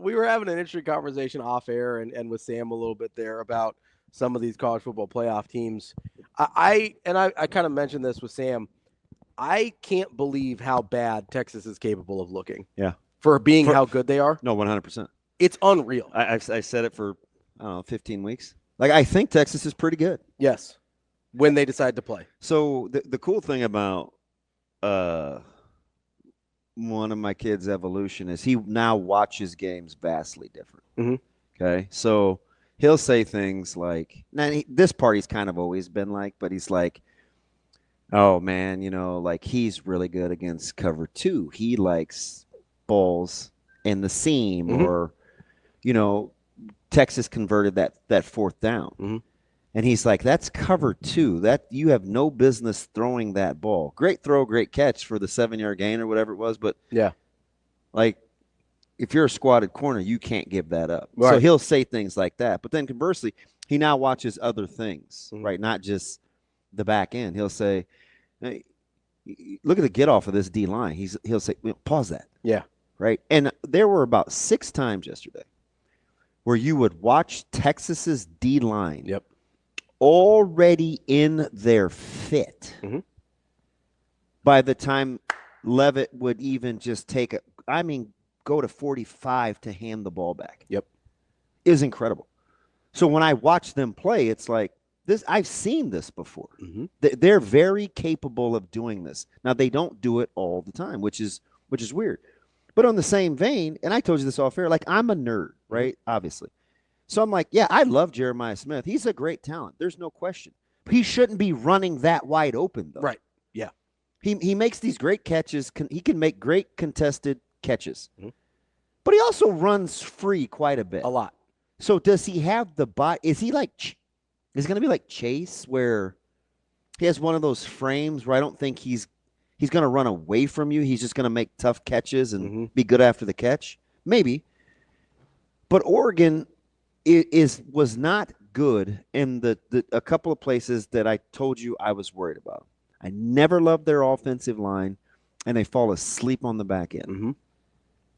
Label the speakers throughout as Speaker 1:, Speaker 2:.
Speaker 1: we were having an interesting conversation off air and with Sam a little bit there about some of these college football playoff teams. I kind of mentioned this with Sam. I can't believe how bad Texas is capable of looking.
Speaker 2: Yeah.
Speaker 1: For being how good they are.
Speaker 2: No, 100%.
Speaker 1: It's unreal.
Speaker 2: I said it for, 15 weeks. Like, I think Texas is pretty good.
Speaker 1: Yes. When they decide to play.
Speaker 2: So the cool thing about one of my kids' evolution is he now watches games vastly different.
Speaker 1: Mm-hmm.
Speaker 2: Okay? So he'll say things like, this part he's kind of always been like, but he's like, oh, man, like he's really good against cover 2. He likes balls in the seam or, Texas converted that fourth down.
Speaker 1: Mm-hmm.
Speaker 2: And he's like, that's cover 2. That you have no business throwing that ball. Great throw, great catch for the 7-yard gain or whatever it was. But, like, if you're a squatted corner, you can't give that up.
Speaker 1: Right.
Speaker 2: So he'll say things like that. But then conversely, he now watches other things, right? Not just the back end. He'll say, hey, look at the get off of this D line. He'll say, pause that.
Speaker 1: Yeah.
Speaker 2: Right. And there were about 6 times yesterday where you would watch Texas's D line.
Speaker 1: Yep.
Speaker 2: Already in their fit.
Speaker 1: Mm-hmm.
Speaker 2: By the time Leavitt would even just go to 45 to hand the ball back.
Speaker 1: Yep.
Speaker 2: It was incredible. So when I watch them play, it's like this. I've seen this before.
Speaker 1: Mm-hmm.
Speaker 2: They're very capable of doing this. Now they don't do it all the time, which is weird. But on the same vein, and I told you this off air, like I'm a nerd, right? Obviously. So I'm like, yeah, I love Jeremiah Smith. He's a great talent. There's no question. He shouldn't be running that wide open, though.
Speaker 1: Right. Yeah.
Speaker 2: He makes these great catches. He can make great contested catches. Mm-hmm. But he also runs free quite a bit.
Speaker 1: A lot.
Speaker 2: So does he have the body? Is he like – is it going to be like Chase where he has one of those frames where I don't think he's going to run away from you. He's just going to make tough catches and be good after the catch? Maybe. But Oregon – was not good in a couple of places that I told you I was worried about. I never loved their offensive line, and they fall asleep on the back end.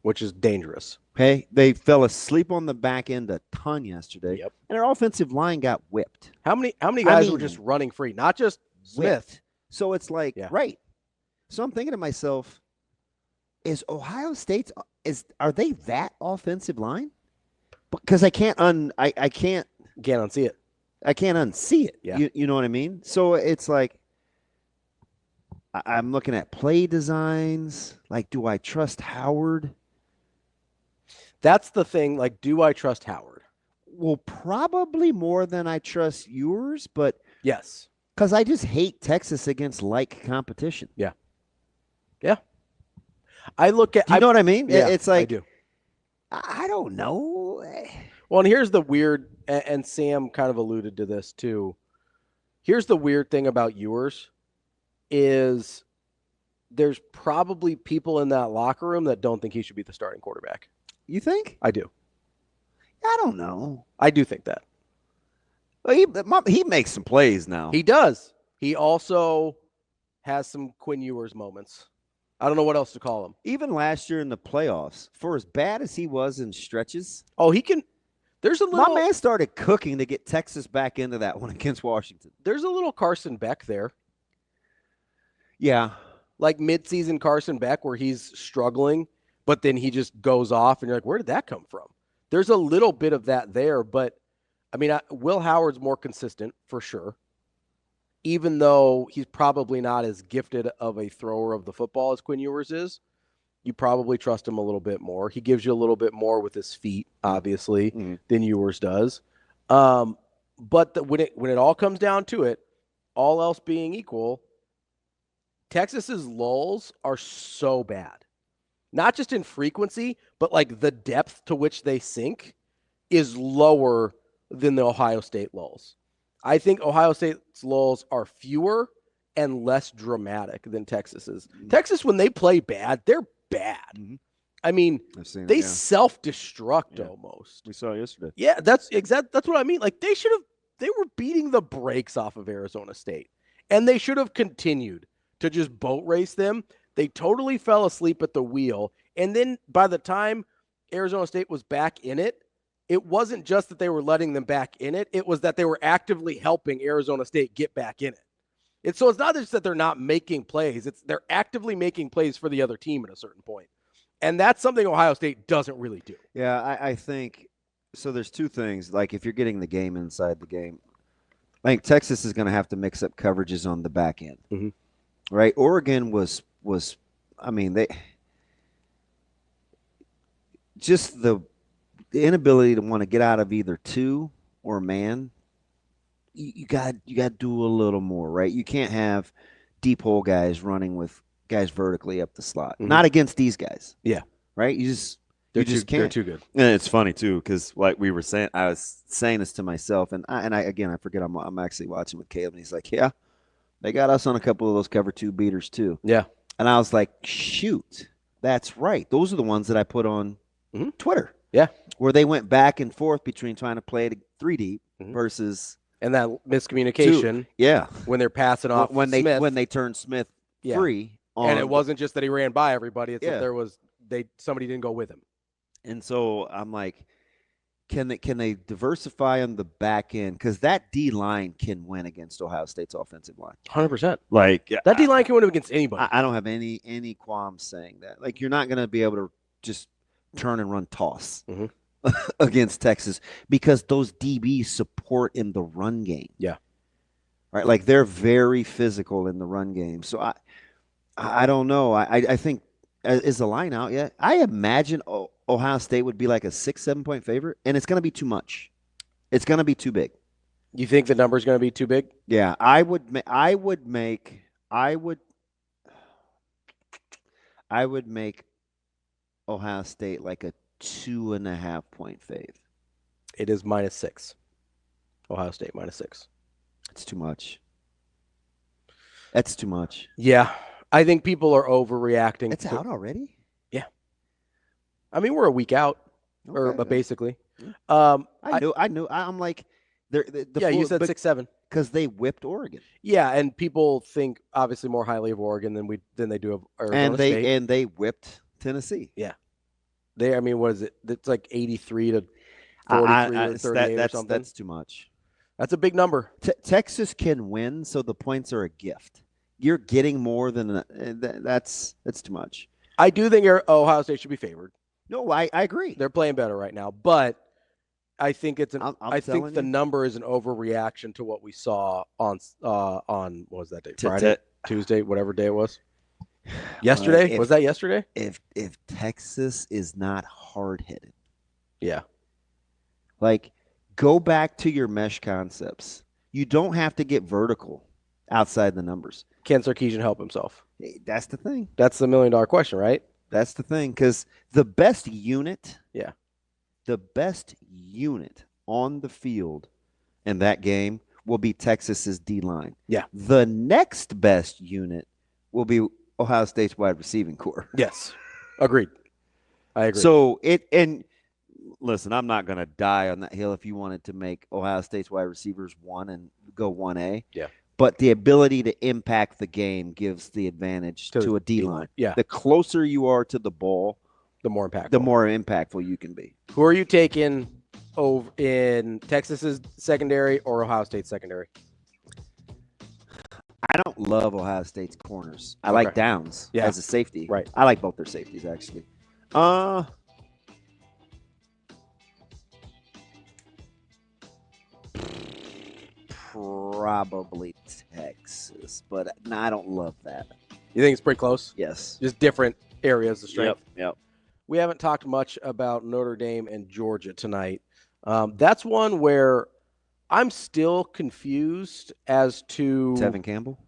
Speaker 1: Which is dangerous.
Speaker 2: Okay? They fell asleep on the back end a ton yesterday,
Speaker 1: Yep.
Speaker 2: and their offensive line got whipped.
Speaker 1: How many guys were just running free? Not just Smith.
Speaker 2: Whipped. So it's like, right. So I'm thinking to myself, is Ohio State's are they that offensive line? Because I can't unsee it. I can't unsee it.
Speaker 1: Yeah.
Speaker 2: You know what I mean? So it's like I'm looking at play designs. Like, do I trust Howard?
Speaker 1: That's the thing. Like, do I trust Howard?
Speaker 2: Well, probably more than I trust yours, but
Speaker 1: yes,
Speaker 2: because I just hate Texas against like competition.
Speaker 1: Yeah. Yeah. I look at.
Speaker 2: Do you know what I mean?
Speaker 1: Yeah,
Speaker 2: it's like
Speaker 1: I do.
Speaker 2: I don't know.
Speaker 1: Well, and here's the weird, and Sam kind of alluded to this too. Here's the weird thing about Ewers is there's probably people in that locker room that don't think he should be the starting quarterback.
Speaker 2: You think?
Speaker 1: I do.
Speaker 2: I don't know.
Speaker 1: I do think that.
Speaker 2: Well, he makes some plays now.
Speaker 1: He does. He also has some Quinn Ewers moments. I don't know what else to call him.
Speaker 2: Even last year in the playoffs, for as bad as he was in stretches.
Speaker 1: Oh, he can. There's a little.
Speaker 2: My man started cooking to get Texas back into that one against Washington.
Speaker 1: There's a little Carson Beck there.
Speaker 2: Yeah.
Speaker 1: Like midseason Carson Beck where he's struggling, but then he just goes off and you're like, where did that come from? There's a little bit of that there, but I mean, Will Howard's more consistent for sure. Even though he's probably not as gifted of a thrower of the football as Quinn Ewers is, you probably trust him a little bit more. He gives you a little bit more with his feet, obviously, than Ewers does. But when it all comes down to it, all else being equal, Texas's lulls are so bad. Not just in frequency, but like the depth to which they sink is lower than the Ohio State lulls. I think Ohio State's lulls are fewer and less dramatic than Texas's. Texas, when they play bad, they're bad. I mean, they self-destruct almost.
Speaker 2: We saw it yesterday.
Speaker 1: Yeah, that's what I mean. Like they were beating the brakes off of Arizona State, and they should have continued to just boat race them. They totally fell asleep at the wheel, and then by the time Arizona State was back in it, it wasn't just that they were letting them back in it. It was that they were actively helping Arizona State get back in it. So it's not just that they're not making plays. They're actively making plays for the other team at a certain point. And that's something Ohio State doesn't really do.
Speaker 2: Yeah, I think so. There's two things. Like if you're getting the game inside the game, I think Texas is going to have to mix up coverages on the back end, right? Oregon was I mean, they just the inability to want to get out of either two or man. You got to do a little more, right? You can't have deep hole guys running with guys vertically up the slot. Not against these guys.
Speaker 1: Yeah.
Speaker 2: Right? You just can't.
Speaker 1: They're too good.
Speaker 2: And it's funny too, because like we were saying, I was saying this to myself, and I forget I'm actually watching with Caleb, and he's like, yeah, they got us on a couple of those cover two beaters too.
Speaker 1: Yeah.
Speaker 2: And I was like, shoot, that's right. Those are the ones that I put on Twitter.
Speaker 1: Yeah.
Speaker 2: Where they went back and forth between trying to play it 3 deep versus
Speaker 1: and that miscommunication.
Speaker 2: Yeah.
Speaker 1: When they're passing off
Speaker 2: when
Speaker 1: Smith.
Speaker 2: they turned Smith free.
Speaker 1: And it wasn't just that he ran by everybody, it's that somebody didn't go with him.
Speaker 2: And so I'm like, can they diversify on the back end? Because that D line can win against Ohio State's offensive line.
Speaker 1: 100%.
Speaker 2: Like
Speaker 1: that D line can win against anybody.
Speaker 2: I don't have any qualms saying that. Like you're not going to be able to just turn and run toss against Texas because those DBs support in the run game.
Speaker 1: Yeah.
Speaker 2: Right. Like they're very physical in the run game. So I don't know. I think is the line out yet? I imagine Ohio State would be like a 6-7 point favorite, and it's going to be too much. It's going to be too big.
Speaker 1: You think the number is going to be too big?
Speaker 2: Yeah, I would make Ohio State like a 2.5 point fave.
Speaker 1: It is -6. Ohio State -6.
Speaker 2: It's too much. That's too much.
Speaker 1: Yeah. I think people are overreacting.
Speaker 2: It's out already?
Speaker 1: Yeah. I mean, we're a week out, basically.
Speaker 2: I knew. I'm like,
Speaker 1: you said 6-7
Speaker 2: because they whipped Oregon.
Speaker 1: Yeah, and people think obviously more highly of Oregon than they do of Arizona State.
Speaker 2: And they whipped Tennessee.
Speaker 1: Yeah. I mean, what is it? It's like 83 to 43 or 38 or something.
Speaker 2: That's too much.
Speaker 1: That's a big number.
Speaker 2: Texas can win, so the points are a gift. You're getting more than that's too much.
Speaker 1: I do think Ohio State should be favored.
Speaker 2: No, I agree.
Speaker 1: They're playing better right now, but I think I think the
Speaker 2: you.
Speaker 1: number is an overreaction to what we saw on what was that day? Friday, Tuesday, whatever day it was. Yesterday? Was that yesterday?
Speaker 2: If Texas is not hard-headed.
Speaker 1: Yeah.
Speaker 2: Like, go back to your mesh concepts. You don't have to get vertical outside the numbers.
Speaker 1: Can Sarkisian help himself?
Speaker 2: That's the thing.
Speaker 1: That's the $1 million question, right?
Speaker 2: That's the thing, because the best unit on the field in that game will be Texas's D-line.
Speaker 1: Yeah.
Speaker 2: The next best unit will be Ohio State's wide receiving core.
Speaker 1: Yes. Agreed. I agree.
Speaker 2: So and listen, I'm not going to die on that hill if you wanted to make Ohio State's wide receivers 1 and go 1A.
Speaker 1: Yeah.
Speaker 2: But the ability to impact the game gives the advantage to a D-line.
Speaker 1: Yeah.
Speaker 2: The closer you are to the ball,
Speaker 1: the more impactful.
Speaker 2: The more impactful you can be.
Speaker 1: Who are you taking over in Texas's secondary or Ohio State's secondary?
Speaker 2: I don't love Ohio State's corners. I like Downs as a safety.
Speaker 1: Right.
Speaker 2: I like both their safeties, actually. Probably Texas, but no, I don't love that.
Speaker 1: You think it's pretty close?
Speaker 2: Yes.
Speaker 1: Just different areas of strength.
Speaker 2: Yep.
Speaker 1: We haven't talked much about Notre Dame and Georgia tonight. That's one where I'm still confused as to
Speaker 2: Tevin Campbell?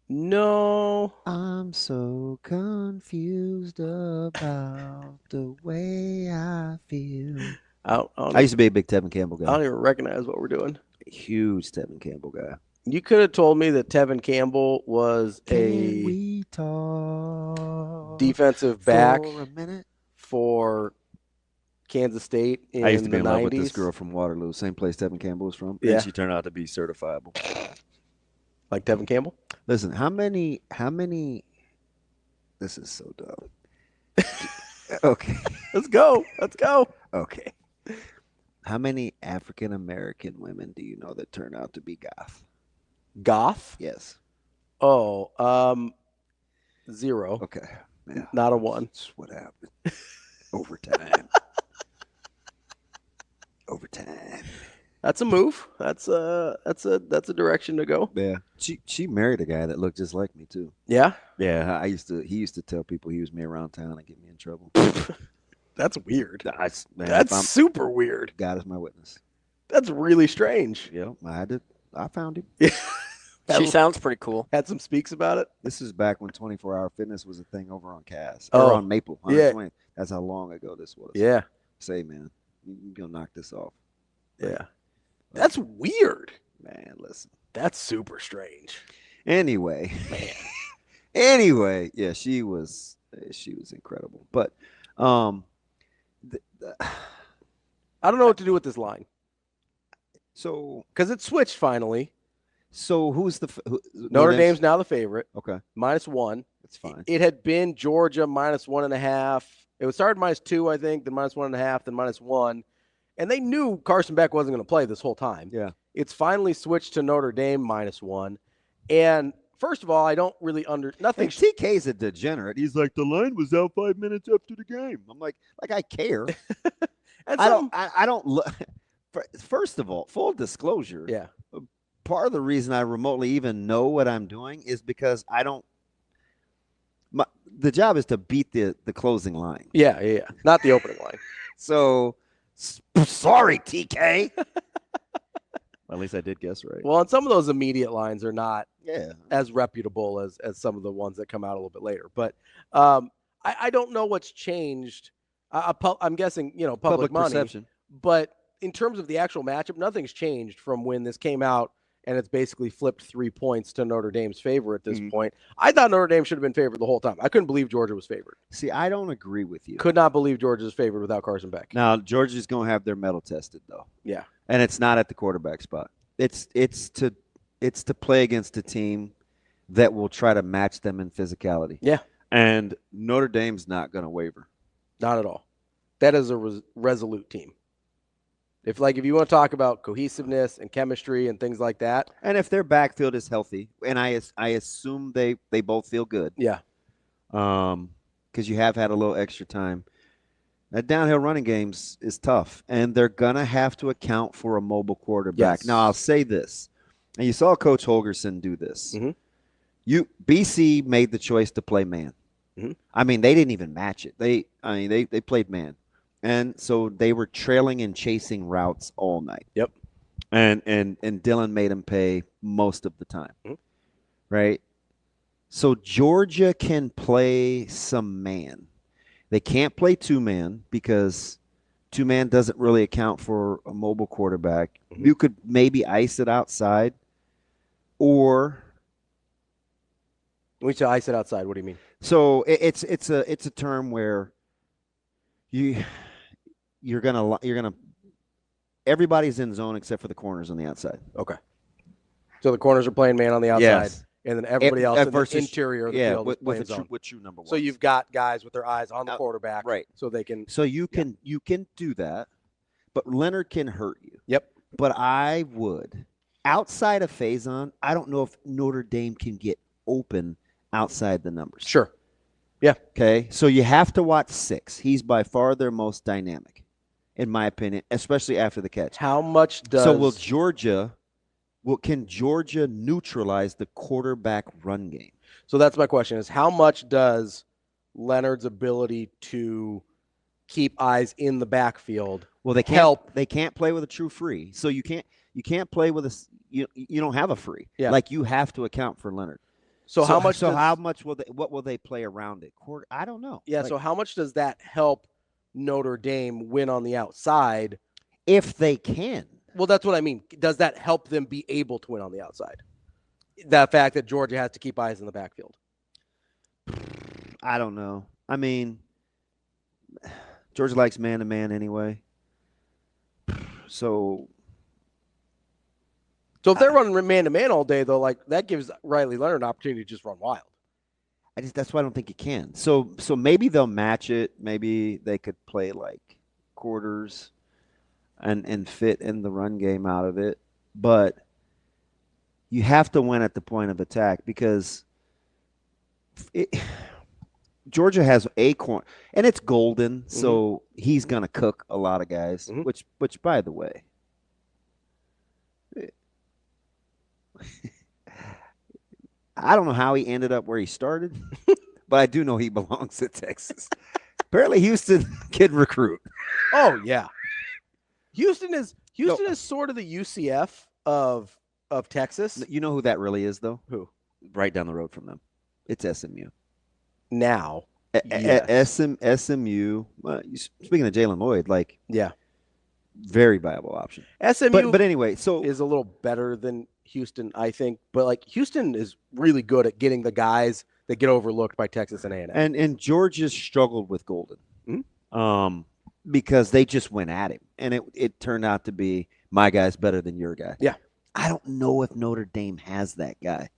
Speaker 1: No.
Speaker 2: I'm so confused about the way I feel. I used to be a big Tevin Campbell guy.
Speaker 1: I don't even recognize what we're doing.
Speaker 2: Huge Tevin Campbell guy.
Speaker 1: You could have told me that Tevin Campbell was
Speaker 2: we talk
Speaker 1: defensive back
Speaker 2: for a minute?
Speaker 1: For Kansas State in the 90s.
Speaker 2: I used to be in love with this girl from Waterloo, same place Tevin Campbell was from.
Speaker 1: Yeah.
Speaker 2: And she turned out to be certifiable.
Speaker 1: Like Tevin Campbell?
Speaker 2: Listen, how many this is so dumb. Okay.
Speaker 1: Let's go. Let's go.
Speaker 2: Okay. How many African American women do you know that turn out to be goth?
Speaker 1: Goth?
Speaker 2: Yes.
Speaker 1: Oh, 0.
Speaker 2: Okay. Yeah.
Speaker 1: Not a 1.
Speaker 2: That's what happened. Overtime. Overtime.
Speaker 1: That's a move. That's a direction to go.
Speaker 2: Yeah. She married a guy that looked just like me too.
Speaker 1: Yeah.
Speaker 2: Yeah. He used to tell people he was me around town and get me in trouble.
Speaker 1: That's weird.
Speaker 2: Man,
Speaker 1: That's super weird.
Speaker 2: God is my witness.
Speaker 1: That's really strange.
Speaker 2: Yeah. I found him.
Speaker 1: Yeah.
Speaker 3: She sounds pretty cool.
Speaker 1: Had some speaks about it.
Speaker 2: This is back when 24-hour fitness was a thing over on Cass.
Speaker 1: Oh,
Speaker 2: or on Maple. 120. That's how long ago this was.
Speaker 1: Yeah.
Speaker 2: Say, man, you gonna knock this off.
Speaker 1: Yeah. That's weird.
Speaker 2: Man, listen.
Speaker 1: That's super strange.
Speaker 2: Anyway. Anyway, yeah, she was incredible. But
Speaker 1: I don't know what to do with this line.
Speaker 2: So
Speaker 1: because it switched finally.
Speaker 2: So who's
Speaker 1: Notre Dame's now the favorite.
Speaker 2: Okay.
Speaker 1: -1.
Speaker 2: That's fine.
Speaker 1: It had been Georgia -1.5. It was started -2, I think, then -1.5, then -1. And they knew Carson Beck wasn't going to play this whole time.
Speaker 2: Yeah.
Speaker 1: It's finally switched to Notre Dame -1. And first of all, I don't really nothing.
Speaker 2: TK's a degenerate. He's like, the line was out 5 minutes after the game. I'm like I care. I don't look. First of all, full disclosure.
Speaker 1: Yeah.
Speaker 2: Part of the reason I remotely even know what I'm doing is because I don't. The job is to beat the closing line.
Speaker 1: Yeah. Not the opening line.
Speaker 2: So, sorry, TK. Well, at least I did guess right.
Speaker 1: Well, and some of those immediate lines are not
Speaker 2: Yeah.
Speaker 1: as reputable as some of the ones that come out a little bit later. But I don't know what's changed. I'm guessing, public money.
Speaker 2: Perception.
Speaker 1: But in terms of the actual matchup, nothing's changed from when this came out, and it's basically flipped 3 points to Notre Dame's favor at this point. I thought Notre Dame should have been favored the whole time. I couldn't believe Georgia was favored.
Speaker 2: See, I don't agree with you.
Speaker 1: Could not believe Georgia's favored without Carson Beck.
Speaker 2: Now, Georgia's going to have their medal tested, though.
Speaker 1: Yeah.
Speaker 2: And it's not at the quarterback spot. It's to play against a team that will try to match them in physicality.
Speaker 1: Yeah.
Speaker 2: And Notre Dame's not going to waver.
Speaker 1: Not at all. That is a resolute team. If you want to talk about cohesiveness and chemistry and things like that.
Speaker 2: And if their backfield is healthy, and I assume they both feel good.
Speaker 1: Yeah.
Speaker 2: Because you have had a little extra time. That downhill running games is tough, and they're going to have to account for a mobile quarterback.
Speaker 1: Yes.
Speaker 2: Now, I'll say this, and you saw Coach Holgorsen do this.
Speaker 1: Mm-hmm.
Speaker 2: BC made the choice to play man.
Speaker 1: Mm-hmm.
Speaker 2: I mean, they didn't even match it. They played man. And so they were trailing and chasing routes all night.
Speaker 1: Yep.
Speaker 2: And Dylan made him pay most of the time.
Speaker 1: Mm-hmm.
Speaker 2: Right? So Georgia can play some man. They can't play two-man because two-man doesn't really account for a mobile quarterback. Mm-hmm. You could maybe ice it outside, or
Speaker 1: when you say ice it outside, what do you mean?
Speaker 2: So it's a term where you're gonna everybody's in zone except for the corners on the outside.
Speaker 1: Okay. So the corners are playing man on the outside.
Speaker 2: Yes.
Speaker 1: And then everybody else in the interior of the field
Speaker 2: with,
Speaker 1: is playing zone.
Speaker 2: With true number one.
Speaker 1: So you've got guys with their eyes on the quarterback,
Speaker 2: right?
Speaker 1: So they can.
Speaker 2: So you can do that, but Leonard can hurt you.
Speaker 1: Yep.
Speaker 2: But I would, outside of Faison, I don't know if Notre Dame can get open outside the numbers.
Speaker 1: Sure. Yeah.
Speaker 2: Okay. So you have to watch 6. He's by far their most dynamic, in my opinion, especially after the catch.
Speaker 1: How much does
Speaker 2: can Georgia neutralize the quarterback run game?
Speaker 1: So that's my question: is how much does Leonard's ability to keep eyes in the backfield?
Speaker 2: Well, they can't
Speaker 1: help.
Speaker 2: They can't play with a true free, so you can't play with you don't have a free.
Speaker 1: Yeah.
Speaker 2: Like you have to account for Leonard.
Speaker 1: So how much?
Speaker 2: What will they play around it? I don't know.
Speaker 1: Yeah. So how much does that help Notre Dame win on the outside?
Speaker 2: If they can.
Speaker 1: Well, that's what I mean. Does that help them be able to win on the outside? That fact that Georgia has to keep eyes in the backfield.
Speaker 2: I don't know. I mean, Georgia likes man-to-man anyway. So
Speaker 1: if they're running man-to-man all day, though, that gives Riley Leonard an opportunity to just run wild.
Speaker 2: That's why I don't think you can. So maybe they'll match it. Maybe they could play like quarters and fit in the run game out of it. But you have to win at the point of attack because Georgia has a corner, and it's Golden, so he's gonna cook a lot of guys. Which by the way, I don't know how he ended up where he started, but I do know he belongs at Texas. Apparently, Houston can recruit.
Speaker 1: Oh yeah, Houston is sort of the UCF of Texas.
Speaker 2: You know who that really is, though?
Speaker 1: Who?
Speaker 2: Right down the road from them. It's SMU.
Speaker 1: Now, yes.
Speaker 2: SMU. Speaking of Jalen Lloyd, like very viable option.
Speaker 1: SMU,
Speaker 2: but anyway, so
Speaker 1: is a little better than Houston, I think. But like Houston is really good at getting the guys that get overlooked by Texas and A&M.
Speaker 2: And Georgia struggled with Golden, because they just went at him, and it turned out to be my guy's better than your guy.
Speaker 1: Yeah,
Speaker 2: I don't know if Notre Dame has that guy.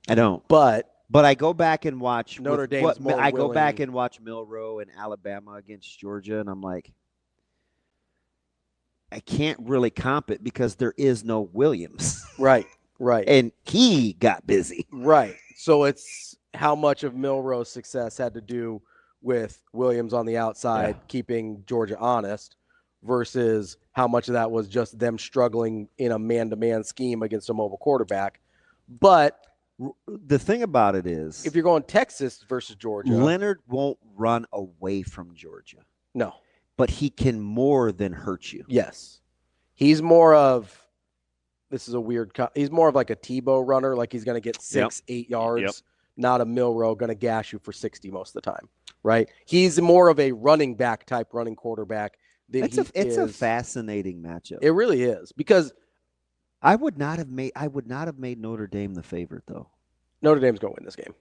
Speaker 2: I don't,
Speaker 1: but
Speaker 2: I go back and watch
Speaker 1: Notre Dame's more
Speaker 2: I go
Speaker 1: willing.
Speaker 2: back and watch Milroe and Alabama against Georgia, and I'm like, I can't really comp it because there is no Williams.
Speaker 1: Right.
Speaker 2: And he got busy.
Speaker 1: Right. So it's how much of Milroe's success had to do with Williams on the outside, keeping Georgia honest, versus how much of that was just them struggling in a man-to-man scheme against a mobile quarterback. But
Speaker 2: the thing about it is,
Speaker 1: if you're going Texas versus Georgia,
Speaker 2: Leonard won't run away from Georgia.
Speaker 1: No.
Speaker 2: But he can more than hurt you.
Speaker 1: Yes. He's more of, this is a weird, he's more of like a Tebow runner, like he's going to get 6-8 yards, not a Milroe going to gash you for 60 most of the time, right? He's more of a running back type running quarterback.
Speaker 2: It's a fascinating matchup.
Speaker 1: It really is, because
Speaker 2: I would not have made Notre Dame the favorite, though.
Speaker 1: Notre Dame's going to win this game.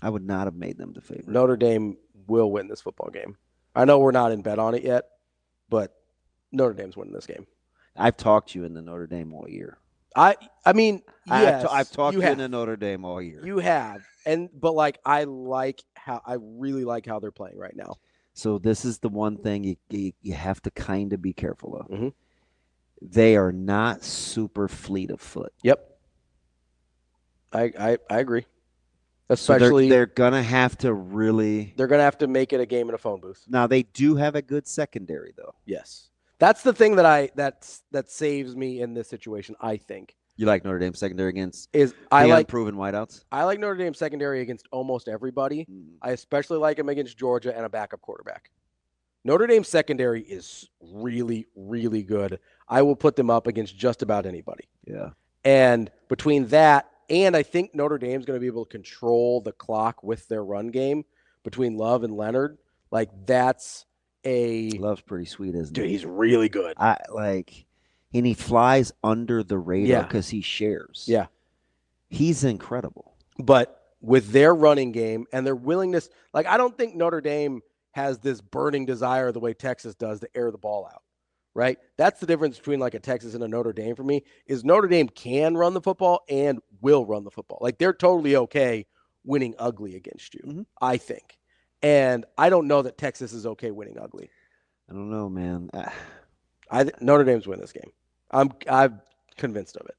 Speaker 2: I would not have made them the favorite.
Speaker 1: Notre Dame will win this football game. I know we're not in bet on it yet, but Notre Dame's winning this game.
Speaker 2: I've talked you into Notre Dame all year.
Speaker 1: I mean, yes,
Speaker 2: I've talked you into Notre Dame all year.
Speaker 1: You have, but like I really like how they're playing right now.
Speaker 2: So this is the one thing you have to kind of be careful of. They are not super fleet of foot.
Speaker 1: Yep, I agree. Especially,
Speaker 2: so they're gonna have to really.
Speaker 1: They're gonna have to make it a game in a phone booth.
Speaker 2: Now they do have a good secondary, though.
Speaker 1: Yes, that's the thing that saves me in this situation. I think
Speaker 2: you like Notre Dame secondary against unproven wideouts.
Speaker 1: I like Notre Dame secondary against almost everybody. I especially like them against Georgia and a backup quarterback. Notre Dame secondary is really, really good. I will put them up against just about anybody.
Speaker 2: Yeah,
Speaker 1: and between that. And I think Notre Dame's going to be able to control the clock with their run game between Love and Leonard. Like, that's
Speaker 2: Love's pretty sweet, isn't he?
Speaker 1: Dude, he's really good.
Speaker 2: And he flies under the radar because he shares.
Speaker 1: Yeah.
Speaker 2: He's incredible.
Speaker 1: But with their running game and their willingness, like, I don't think Notre Dame has this burning desire the way Texas does to air the ball out. Right? That's the difference between like a Texas and a Notre Dame for me, is Notre Dame can run the football and will run the football. Like, they're totally okay winning ugly against you, I think. And I don't know that Texas is okay winning ugly.
Speaker 2: I don't know, man.
Speaker 1: Notre Dame's win this game. I'm convinced of it.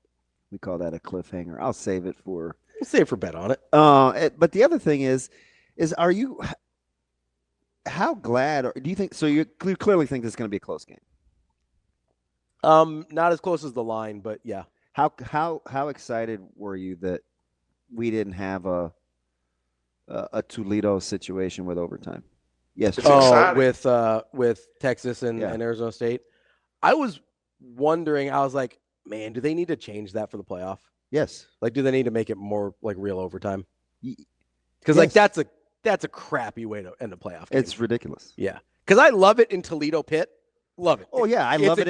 Speaker 2: We call that a cliffhanger. I'll save it for.
Speaker 1: We'll save for bet on it.
Speaker 2: But the other thing is are you? How glad do you think? So you clearly think this is going to be a close game.
Speaker 1: Not as close as the line, but yeah.
Speaker 2: How excited were you that we didn't have a Toledo situation with overtime? Yes.
Speaker 1: With Texas and Arizona State. I was wondering. I was like, man, do they need to change that for the playoff?
Speaker 2: Yes.
Speaker 1: Like, do they need to make it more like real overtime? Because like that's a crappy way to end a playoff game.
Speaker 2: It's ridiculous.
Speaker 1: Yeah. Because I love it in Toledo Pitt. Love it.
Speaker 2: Oh yeah, I love it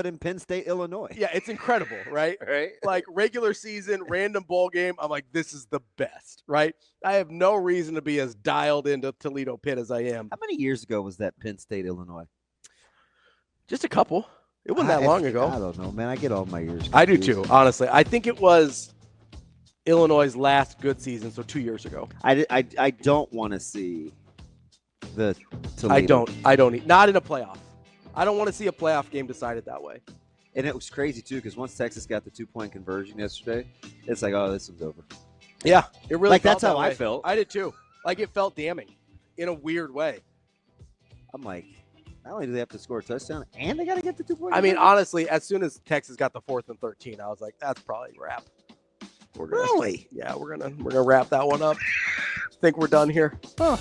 Speaker 2: in Penn State, Illinois.
Speaker 1: Yeah, it's incredible, right?
Speaker 2: Right.
Speaker 1: Like regular season, random bowl game. I'm like, this is the best, right? I have no reason to be as dialed into Toledo Pitt as I am.
Speaker 2: How many years ago was that Penn State, Illinois?
Speaker 1: Just a couple. It wasn't that long ago.
Speaker 2: I don't know, man. I get all my years confused.
Speaker 1: I do too, honestly. I think it was Illinois' last good season, so 2 years ago.
Speaker 2: I don't want to see the Toledo.
Speaker 1: I don't. Not in a playoff. I don't want to see a playoff game decided that way.
Speaker 2: And it was crazy, too, because once Texas got the 2-point conversion yesterday, it's like, oh, this one's over.
Speaker 1: Yeah, it really
Speaker 2: like,
Speaker 1: felt
Speaker 2: that's how
Speaker 1: that way.
Speaker 2: I felt.
Speaker 1: I did, too. Like, it felt damning in a weird way.
Speaker 2: I'm like, not only do they have to score a touchdown, and they got to get the 2-point
Speaker 1: I mean,
Speaker 2: conversion?
Speaker 1: honestly, as soon as Texas got the 4th and 13, I was like, that's probably a wrap.
Speaker 2: Really?
Speaker 1: Yeah, we're gonna wrap that one up. Think we're done here. Huh.